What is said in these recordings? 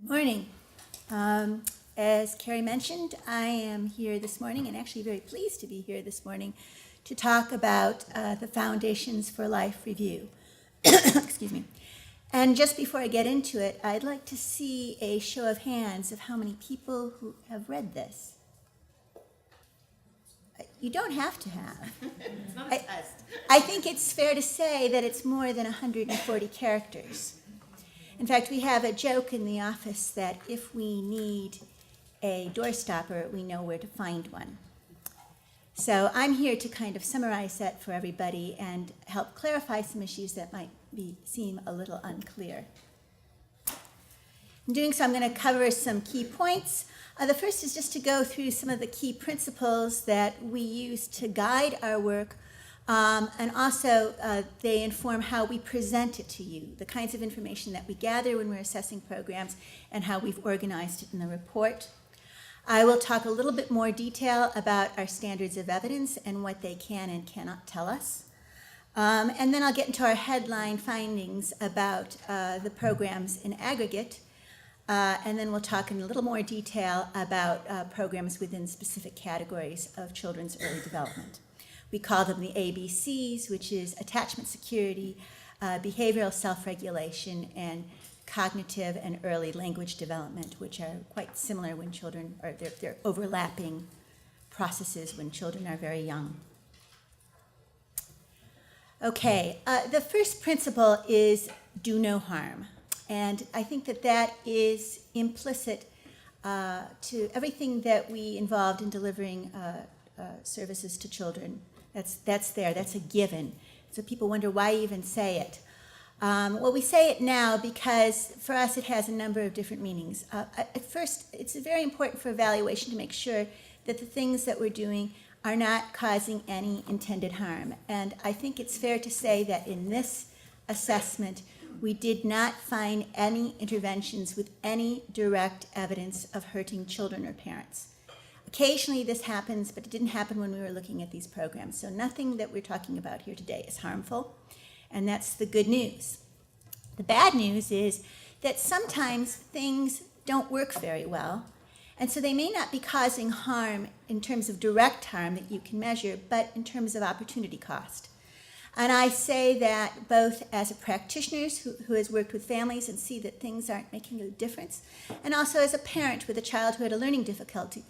Good morning. As Carrie mentioned, I am here this morning, and actually very pleased to be here this morning, to talk about the Foundations for Life Review. Excuse me. And just before I get into it, I'd like to see a show of hands of how many people who have read this. You don't have to have. It's not a test. I think it's fair to say that it's more than 140 characters. In fact, we have a joke in the office that if we need a doorstopper, we know where to find one. So I'm here to kind of summarize that for everybody and help clarify some issues that might seem a little unclear. In doing so, I'm going to cover some key points. The first is just to go through some of the key principles that we use to guide our work, and also they inform how we present it to you, the kinds of information that we gather when we're assessing programs, and how we've organized it in the report. I will talk a little bit more detail about our standards of evidence and what they can and cannot tell us. And then I'll get into our headline findings about the programs in aggregate. And then we'll talk in a little more detail about programs within specific categories of children's early development. We call them the ABCs, which is attachment security, behavioral self-regulation, and cognitive and early language development, which are quite similar when children, or they're overlapping processes when children are very young. Okay, the first principle is do no harm. And I think that is implicit to everything that we involved in delivering services to children. That's there, that's a given. So people wonder why even say it. Well, we say it now because for us it has a number of different meanings. At first, it's very important for evaluation to make sure that the things that we're doing are not causing any intended harm. And I think it's fair to say that in this assessment, we did not find any interventions with any direct evidence of hurting children or parents. Occasionally this happens, but it didn't happen when we were looking at these programs. So nothing that we're talking about here today is harmful, and that's the good news. The bad news is that sometimes things don't work very well, and so they may not be causing harm in terms of direct harm that you can measure, but in terms of opportunity cost. And I say that both as a practitioner who has worked with families and see that things aren't making a difference, and also as a parent with a child who had a learning difficulty.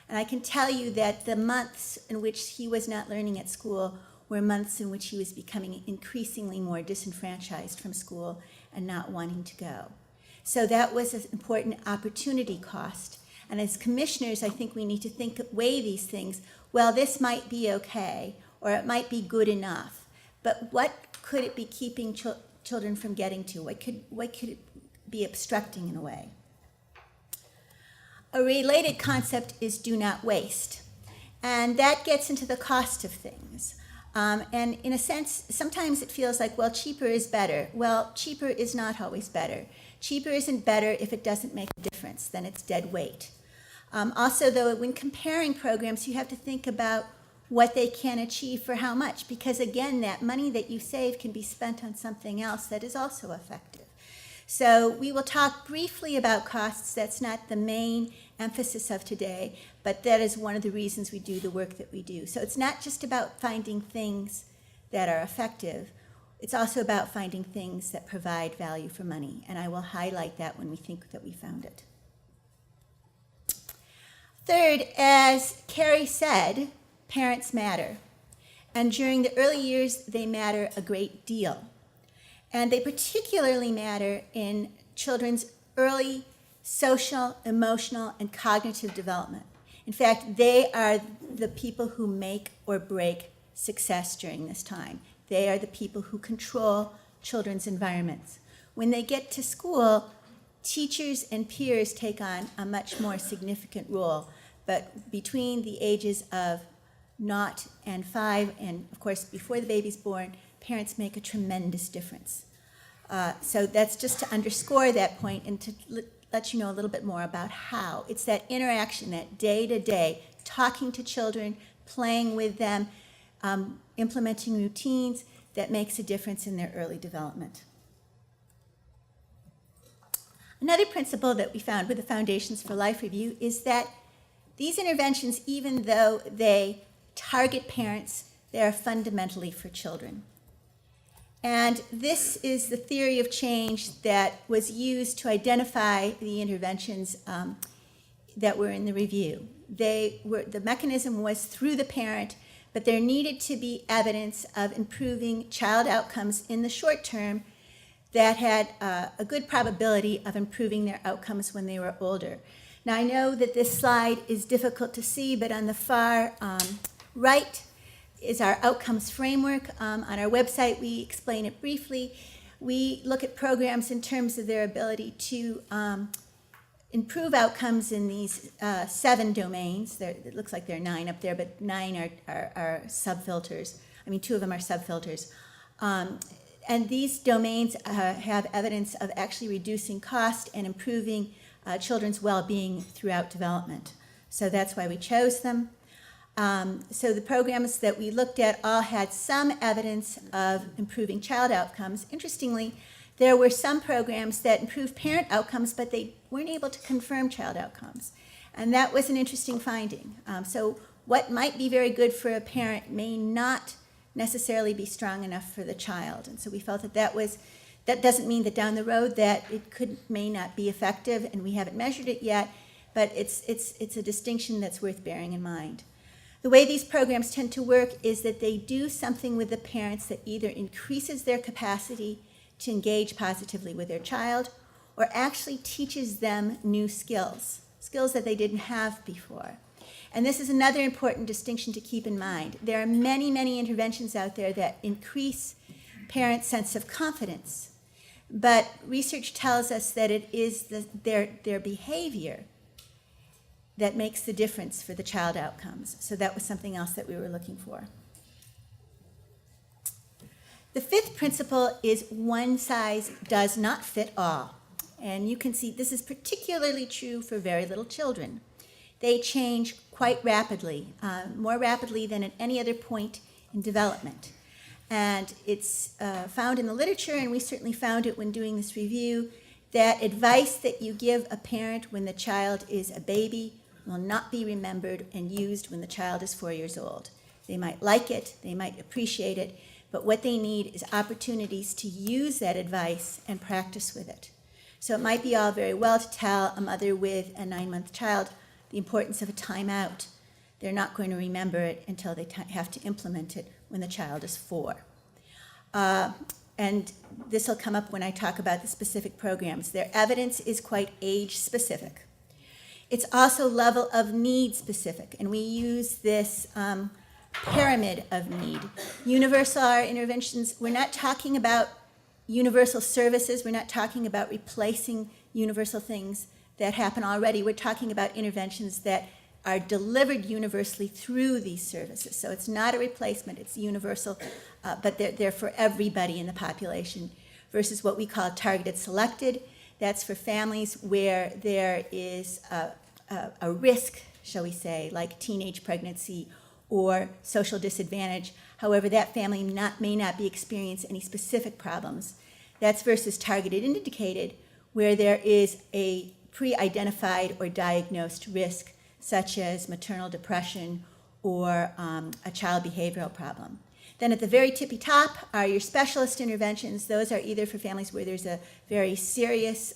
And I can tell you that the months in which he was not learning at school were months in which he was becoming increasingly more disenfranchised from school and not wanting to go. So that was an important opportunity cost. And as commissioners, I think we need to weigh these things. Well, this might be okay, or it might be good enough. But what could it be keeping children from getting to? What could it be obstructing in a way? A related concept is do not waste. And that gets into the cost of things. And in a sense, sometimes it feels like, well, cheaper is better. Well, cheaper is not always better. Cheaper isn't better if it doesn't make a difference, then it's dead weight. Also, though, when comparing programs, you have to think about what they can achieve for how much, because again, that money that you save can be spent on something else that is also effective. So we will talk briefly about costs. That's not the main emphasis of today, but that is one of the reasons we do the work that we do. So it's not just about finding things that are effective. It's also about finding things that provide value for money, and I will highlight that when we think that we found it. Third, as Carrie said, parents matter. And during the early years, they matter a great deal. And they particularly matter in children's early social, emotional, and cognitive development. In fact, they are the people who make or break success during this time. They are the people who control children's environments. When they get to school, teachers and peers take on a much more significant role. But between the ages of 0 and 5, and of course before the baby's born, parents make a tremendous difference. So that's just to underscore that point and to let you know a little bit more about how. It's that interaction, that day-to-day, talking to children, playing with them, implementing routines that makes a difference in their early development. Another principle that we found with the Foundations for Life review is that these interventions, even though they target parents, they are fundamentally for children. And this is the theory of change that was used to identify the interventions that were in the review. The mechanism was through the parent, but there needed to be evidence of improving child outcomes in the short term that had a good probability of improving their outcomes when they were older. Now, I know that this slide is difficult to see, but on the far right is our outcomes framework. On our website, we explain it briefly. We look at programs in terms of their ability to improve outcomes in these 7 domains. It looks like there are 9 up there, but 9 are subfilters. I mean, 2 of them are subfilters. And these domains have evidence of actually reducing cost and improving children's well-being throughout development. So that's why we chose them. So the programs that we looked at all had some evidence of improving child outcomes. Interestingly, there were some programs that improved parent outcomes, but they weren't able to confirm child outcomes. And that was an interesting finding. So what might be very good for a parent may not necessarily be strong enough for the child. And so we felt that that doesn't mean that down the road that it may not be effective, and we haven't measured it yet, but it's a distinction that's worth bearing in mind. The way these programs tend to work is that they do something with the parents that either increases their capacity to engage positively with their child or actually teaches them new skills that they didn't have before. And this is another important distinction to keep in mind. There are many, many interventions out there that increase parents' sense of confidence, but research tells us that it is their behavior that makes the difference for the child outcomes. So that was something else that we were looking for. The 5th principle is one size does not fit all. And you can see this is particularly true for very little children. They change quite rapidly, more rapidly than at any other point in development. And it's found in the literature, and we certainly found it when doing this review, that advice that you give a parent when the child is a baby will not be remembered and used when the child is 4 years old. They might like it, they might appreciate it, but what they need is opportunities to use that advice and practice with it. So it might be all very well to tell a mother with a 9-month child the importance of a timeout. They're not going to remember it until they have to implement it when the child is 4. And this will come up when I talk about the specific programs. Their evidence is quite age-specific. It's also level of need specific, and we use this pyramid of need. Universal are interventions. We're not talking about universal services. We're not talking about replacing universal things that happen already. We're talking about interventions that are delivered universally through these services. So it's not a replacement, it's universal, but they're for everybody in the population, versus what we call targeted selected. That's for families where there is a risk, shall we say, like teenage pregnancy or social disadvantage. However, that family may not be experiencing any specific problems. That's versus targeted indicated, where there is a pre-identified or diagnosed risk, such as maternal depression or a child behavioral problem. Then at the very tippy top are your specialist interventions. Those are either for families where there's a very serious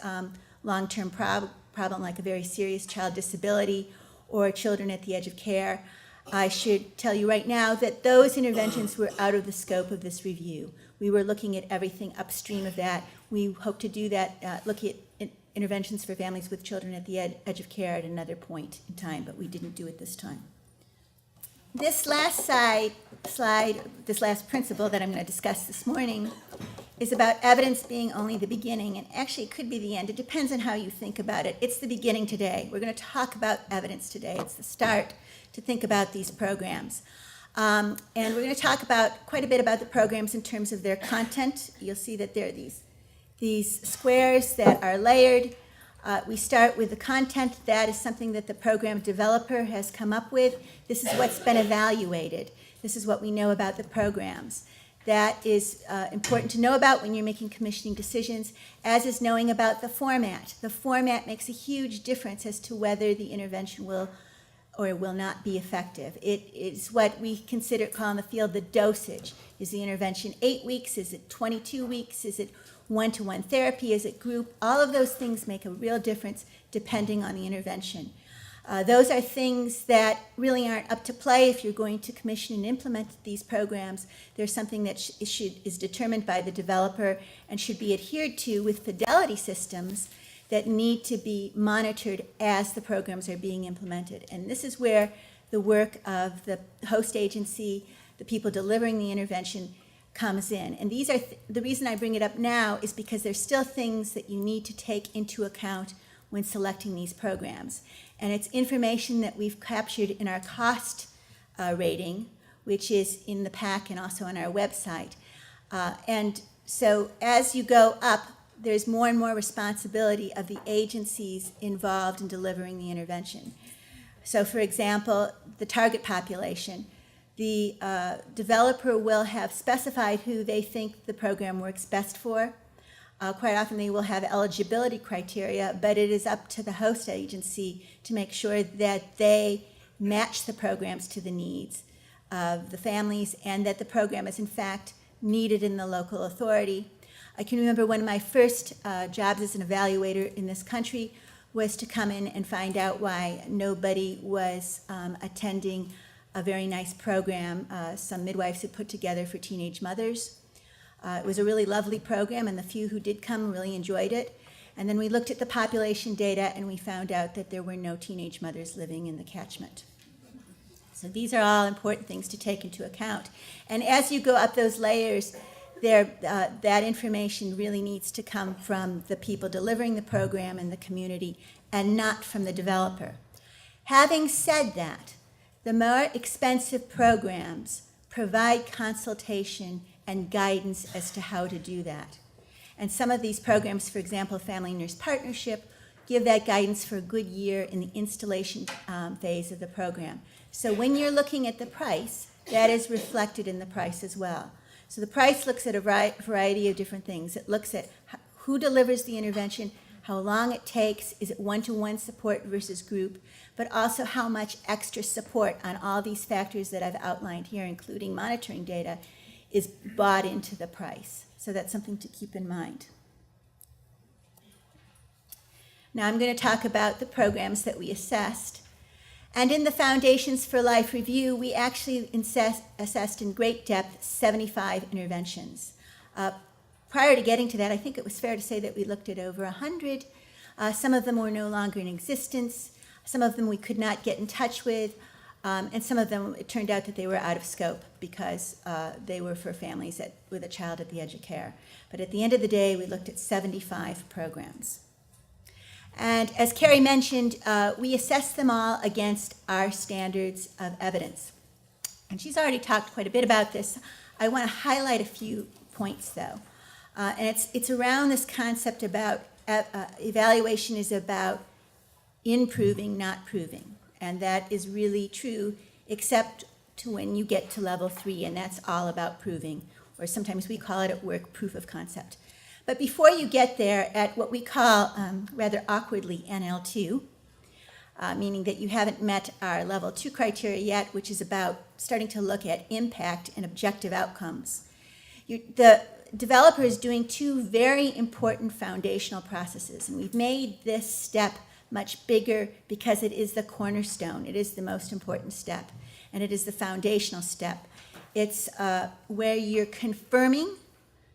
long-term problem, like a very serious child disability, or children at the edge of care. I should tell you right now that those interventions were out of the scope of this review. We were looking at everything upstream of that. We hope to do that, look at interventions for families with children at the edge of care at another point in time, but we didn't do it this time. This last slide, this last principle that I'm going to discuss this morning is about evidence being only the beginning, and actually it could be the end. It depends on how you think about it. It's the beginning today. We're going to talk about evidence today. It's the start to think about these programs. And we're going to talk about quite a bit about the programs in terms of their content. You'll see that there are these squares that are layered. We start with the content. That is something that the program developer has come up with. This is what's been evaluated. This is what we know about the programs. That is important to know about when you're making commissioning decisions, as is knowing about the format. The format makes a huge difference as to whether the intervention will or will not be effective. It is what we call in the field the dosage. Is the intervention 8 weeks? Is it 22 weeks? Is it one-to-one therapy? Is it group? All of those things make a real difference depending on the intervention. Those are things that really aren't up to play if you're going to commission and implement these programs. They're something that is determined by the developer and should be adhered to with fidelity systems that need to be monitored as the programs are being implemented. And this is where the work of the host agency, the people delivering the intervention, comes in. And these are the reason I bring it up now is because there's still things that you need to take into account when selecting these programs. And it's information that we've captured in our cost rating, which is in the pack and also on our website. And so as you go up, there's more and more responsibility of the agencies involved in delivering the intervention. So for example, the target population, the developer will have specified who they think the program works best for. Quite often they will have eligibility criteria, but it is up to the host agency to make sure that they match the programs to the needs of the families and that the program is in fact needed in the local authority. I can remember one of my first jobs as an evaluator in this country was to come in and find out why nobody was attending a very nice program some midwives had put together for teenage mothers. It was a really lovely program, and the few who did come really enjoyed it. And then we looked at the population data, and we found out that there were no teenage mothers living in the catchment. So these are all important things to take into account. And as you go up those layers, that information really needs to come from the people delivering the program and the community, and not from the developer. Having said that, the more expensive programs provide consultation and guidance as to how to do that. And some of these programs, for example, Family Nurse Partnership, give that guidance for a good year in the installation phase of the program. So when you're looking at the price, that is reflected in the price as well. So the price looks at a variety of different things. It looks at who delivers the intervention, how long it takes, is it one-to-one support versus group, but also how much extra support on all these factors that I've outlined here, including monitoring data, is bought into the price. So that's something to keep in mind. Now I'm going to talk about the programs that we assessed. And in the Foundations for Life review, we actually assessed in great depth 75 interventions. Prior to getting to that, I think it was fair to say that we looked at over 100. Some of them were no longer in existence. Some of them we could not get in touch with. And some of them, it turned out that they were out of scope because they were for families with a child at the edge of care. But at the end of the day, we looked at 75 programs. And as Carrie mentioned, we assessed them all against our standards of evidence. And she's already talked quite a bit about this. I want to highlight a few points, though. And it's around this concept about evaluation is about improving, not proving. And that is really true, except to when you get to level 3, and that's all about proving, or sometimes we call it at work proof of concept. But before you get there at what we call, rather awkwardly, NL2, meaning that you haven't met our level 2 criteria yet, which is about starting to look at impact and objective outcomes. The developer is doing 2 very important foundational processes, and we've made this step much bigger because it is the cornerstone. It is the most important step, and it is the foundational step. It's where you're confirming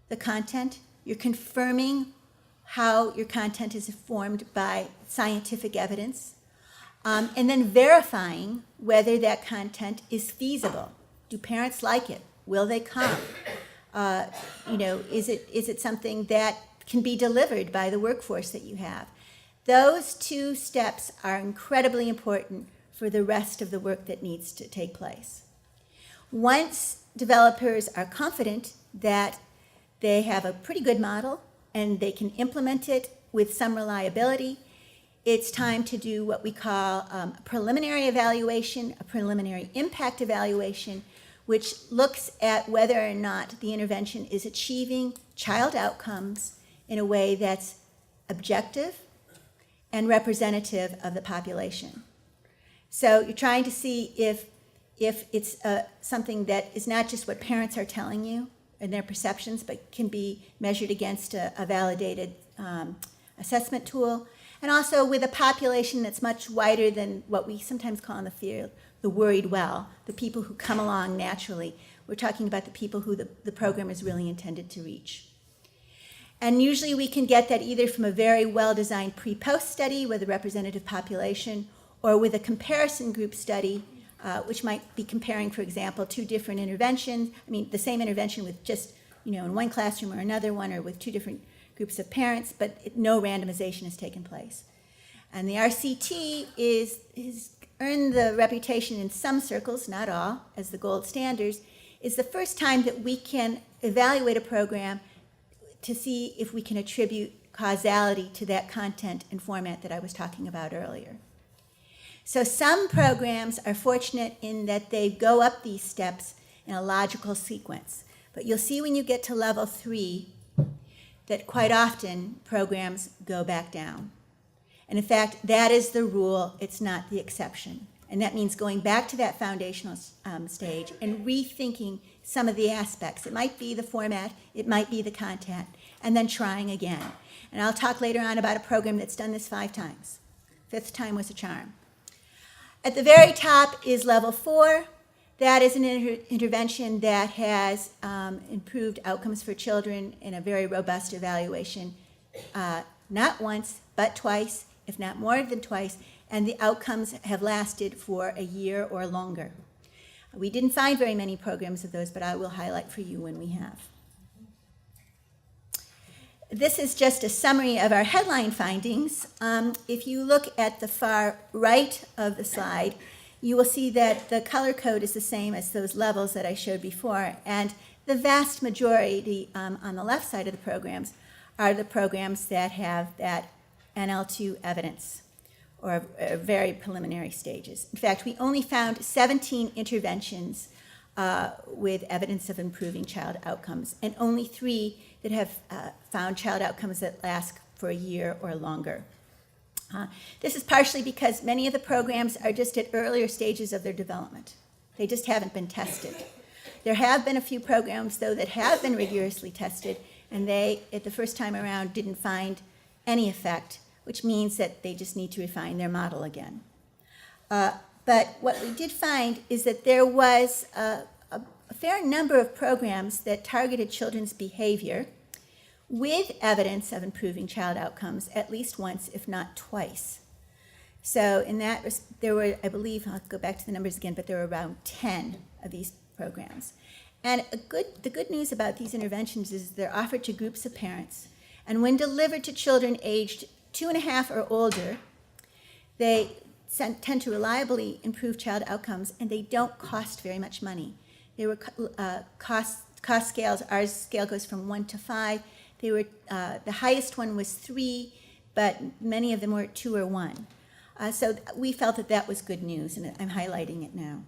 the content, you're confirming how your content is informed by scientific evidence, and then verifying whether that content is feasible. Do parents like it? Will they come? Is it something that can be delivered by the workforce that you have? Those 2 steps are incredibly important for the rest of the work that needs to take place. Once developers are confident that they have a pretty good model and they can implement it with some reliability, it's time to do what we call a preliminary evaluation, a preliminary impact evaluation, which looks at whether or not the intervention is achieving child outcomes in a way that's objective and representative of the population. So you're trying to see if it's something that is not just what parents are telling you and their perceptions, but can be measured against a validated assessment tool, and also with a population that's much wider than what we sometimes call in the field the worried well, the people who come along naturally. We're talking about the people who the program is really intended to reach. And usually we can get that either from a very well-designed pre-post study with a representative population, or with a comparison group study, which might be comparing, for example, two different interventions. I mean, the same intervention with just, in one classroom or another one, or with two different groups of parents, but no randomization has taken place. And the RCT is earned the reputation in some circles, not all, as the gold standards, is the first time that we can evaluate a program to see if we can attribute causality to that content and format that I was talking about earlier. So some programs are fortunate in that they go up these steps in a logical sequence. But you'll see when you get to level 3 that quite often programs go back down. And in fact, that is the rule, it's not the exception. And that means going back to that foundational stage and rethinking some of the aspects. It might be the format, it might be the content, and then trying again. And I'll talk later on about a program that's done this 5 times. 5th time was a charm. At the very top is level 4. That is an intervention that has improved outcomes for children in a very robust evaluation, not once, but twice, if not more than twice, and the outcomes have lasted for a year or longer. We didn't find very many programs of those, but I will highlight for you when we have. This is just a summary of our headline findings. If you look at the far right of the slide, you will see that the color code is the same as those levels that I showed before, and the vast majority on the left side of the programs are the programs that have that NL2 evidence, or very preliminary stages. In fact, we only found 17 interventions with evidence of improving child outcomes, and only 3 that have found child outcomes that last for a year or longer. This is partially because many of the programs are just at earlier stages of their development. They just haven't been tested. There have been a few programs, though, that have been rigorously tested, and they, at the first time around, didn't find any effect, which means that they just need to refine their model again. But what we did find is that there was a fair number of programs that targeted children's behavior with evidence of improving child outcomes at least once, if not twice. So in that, there were, I believe, I'll go back to the numbers again, but there were around 10 of these programs. And the good news about these interventions is they're offered to groups of parents. And when delivered to children aged 2.5 or older, they tend to reliably improve child outcomes, and they don't cost very much money. They were cost scales. Our scale goes from 1 to 5. They were the highest one was 3, but many of them were 2 or 1. So we felt that that was good news, and I'm highlighting it now.